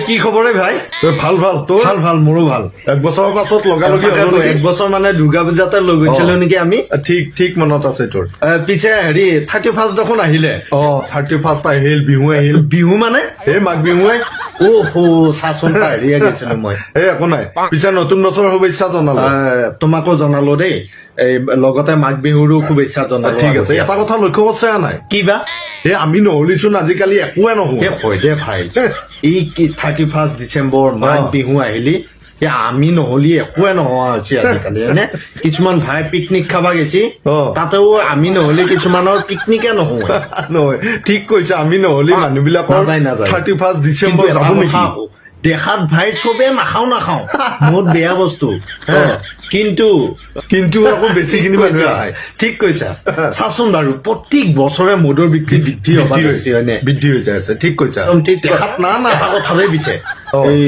কি খবৰ ভাই? ভাল ভাল তোৰ ভাল ভাল, মোৰো ভাল। এক বছৰৰ পাছত লগালগি এক বছৰ মানে দুৰ্গা পূজাতে লৈ গৈছিলো নেকি আমি। ঠিক ঠিক মনত আছে তোৰ। পিছে হেৰি 31 দেখোন আহিলে। 31 আহিল, বিহু আহিল। বিহু মানে এই মাঘ বিহুৱে। চাচোন পাহৰিয়ে গৈছিলো মই। এই একো নাই, পিছে নতুন বছৰৰ শুভেচ্ছা জনালো। তোমাকো জনালো দেই, এই লগতে মাঘ বিহুৰো শুভেচ্ছা জনালো। ঠিক আছে, এটা কথা লক্ষ্য কৰিছে নাই? কি বা? এই আমি নহ'লিচোন আজিকালি একোৱে নহয়। হয় দে ভাই, এই 31 ডিচেম্বৰ মাঘ বিহু আহিলি, আমি নহলি একোৱে নোহোৱা হৈছে আজিকালি। এনে কিছুমান ভাই পিকনিক খাবা গেছি, তাতেও আমি নহলি কিছুমানৰ পিকনিকে নহয়। নহয়, ঠিক কৈছে, আমি নহ'লি মানুহবিলাকৰ নাযায়। 31 ডিচেম্বৰ যাব নেকি? দেখাত ভাই চবে নাখাও বহুত বেয়া বস্তু, কিন্তু আকৌ বেছিখিনি মানুহে আহে। ঠিক কৈছা। চাচোন বাৰু, প্ৰত্যেক বছৰে মদৰ বিক্ৰী বৃদ্ধি হৈ যাই আছে। ঠিক কৈছা, দেখাত না এটা কথাৰে পিছে এই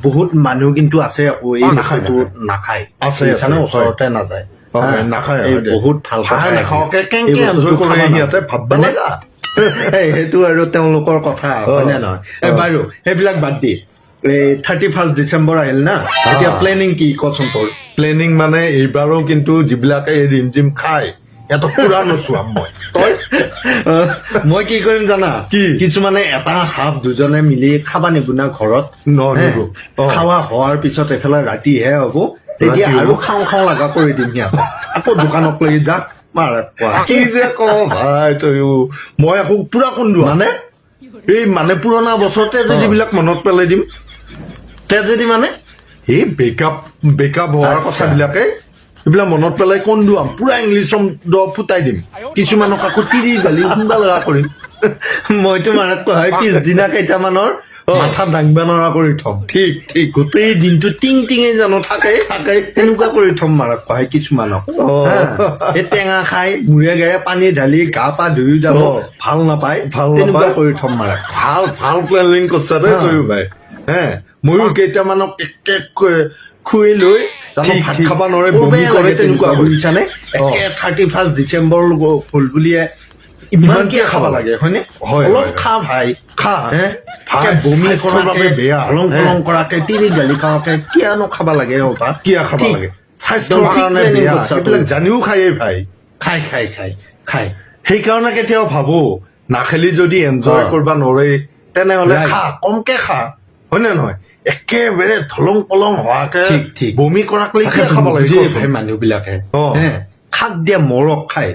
বহুত মানুহ কিন্তু আছে আকৌ এই বস্তুটো নাখায়, আছে ওচৰতে নাযায়, নাখায়। বহুত ভাল নাখাওকে কেনেকে এনজয় কৰে সিহঁতে ভাববা লাগা। সেইটো আৰু তেওঁলোকৰ কথা, হয় নে নহয়? বাৰু সেইবিলাক বাদ দি 31 ডিচেম্বৰ আহিল না, এতিয়া প্লেনিং কি কচোন তোৰ? প্লেনিং মানে এইবাৰো কিন্তু যিবিলাকে ৰিম জিম খায় সিহঁতক পুৰা নোচোৱাম মই। তই? মই কি কৰিম জানা? কি? কিছুমানে এটা সাপ দুজনে মিলি খাবা নিবো না ঘৰত। খাৱা হোৱাৰ পিছত এফালে ৰাতিহে হ'ব, তেতিয়া আৰু খাওঁ লগা কৰি দিম সিহঁতক। আকৌ দোকানক লৈ যাক কি যে ক ভাই তয়ো। মই আকৌ পুৰা কন্দো মানে পুৰণা বছৰতে যিবিলাক মনত পেলাই দিম। যদি মানে এই বেকআপ হোৱাৰ কথাবিলাকে এইবিলাক মনত পেলাই কন্দুৱাম, পুৰা ইংলিছ ফুটাই দিম। কিছুমানক আকৌ তিৰি গালি খুন্দা লগা কৰিম। মইতো মাৰাতকৈ হয় পিছদিনা কেইটামানৰ মাথা দাংবা নৰা কৰি থম। ঠিক ঠিক, গোটেই দিনটো টিং টিঙে জানো থাকে তেনেকুৱা কৰি থম মাৰাক কয় কিছুমানক। এই টেঙা খাই মূৰে গায়ে পানী ঢালি গা পা ধুই যাব, ভাল নাপায় তেনেকুৱা কৰি থম মাৰাক। ভাল প্লেনিং কৰিছা দেই তয়ো ভাই। ময়ো কেইটামানক খুৱাই লৈ ভাত খাব নোৱাৰে, বমি কৰে, তেনেকুৱা বুজিছানে? 31 ডিচেম্বৰ হ'ল বুলিয়ে ইমান কি খাব লাগে, হয়নে? অলপ খা ভাই, খা। বমি কৰাৰ বাবে বেয়া, হলং পলং কৰাকে তিৰি গালি খাৱাকে কিয়নো খাব লাগে? কিয় খাব লাগে? স্বাস্থ্যৰ কাৰণে বেয়া, সেইবিলাক জানিও খায়ে ভাই। খাই সেইকাৰণে কেতিয়াও ভাবো নাখেলি যদি এনজয় কৰিব নোৱাৰে তেনেহলে খা, কমকে খা, হয় নে নহয়? একেবাৰে ধলং পলং হোৱাকে বমি কৰাক লৈকে খাব লাগে ভাই মানুহ বিলাকে। শাক দিয়া মৰক খায়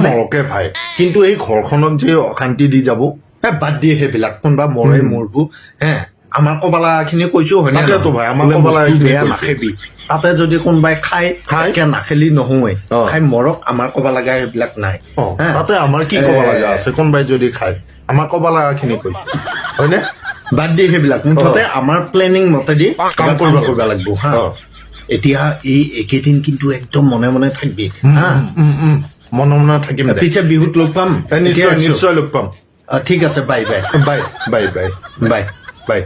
মৰকে ভাই, কিন্তু এই ঘৰখনক যে অশান্তি দি যাব বাদ দিয়ে সেইবিলাক। কোনোবা মৰে মৰবো, আমাৰ কবালা খিনি কৈছো হয় ভাই, আমাৰ কবালা নাখেবি। তাতে যদি কোনোবাই খাই নাখেলি নহয়, খাই মৰক, আমাৰ কবা লগা সেইবিলাক নাই। তাতে আমাৰ কি কব লগা আছে? কোনোবাই যদি খায় আমাৰ কবা লগা খিনি কৈছো, হয়নে? বাদ দি সেইবিলাক, মুঠতে আমাৰ প্লেনিং মতেদি কাম কৰিব লাগিব। এতিয়া এই একেদিন কিন্তু একদম মনে মনে থাকবি। মনে থাকিম। পিছে বিহুত লগ পাম, নিশ্চয় লগ পাম। ঠিক আছে, bye bye bye bye bye bye bye.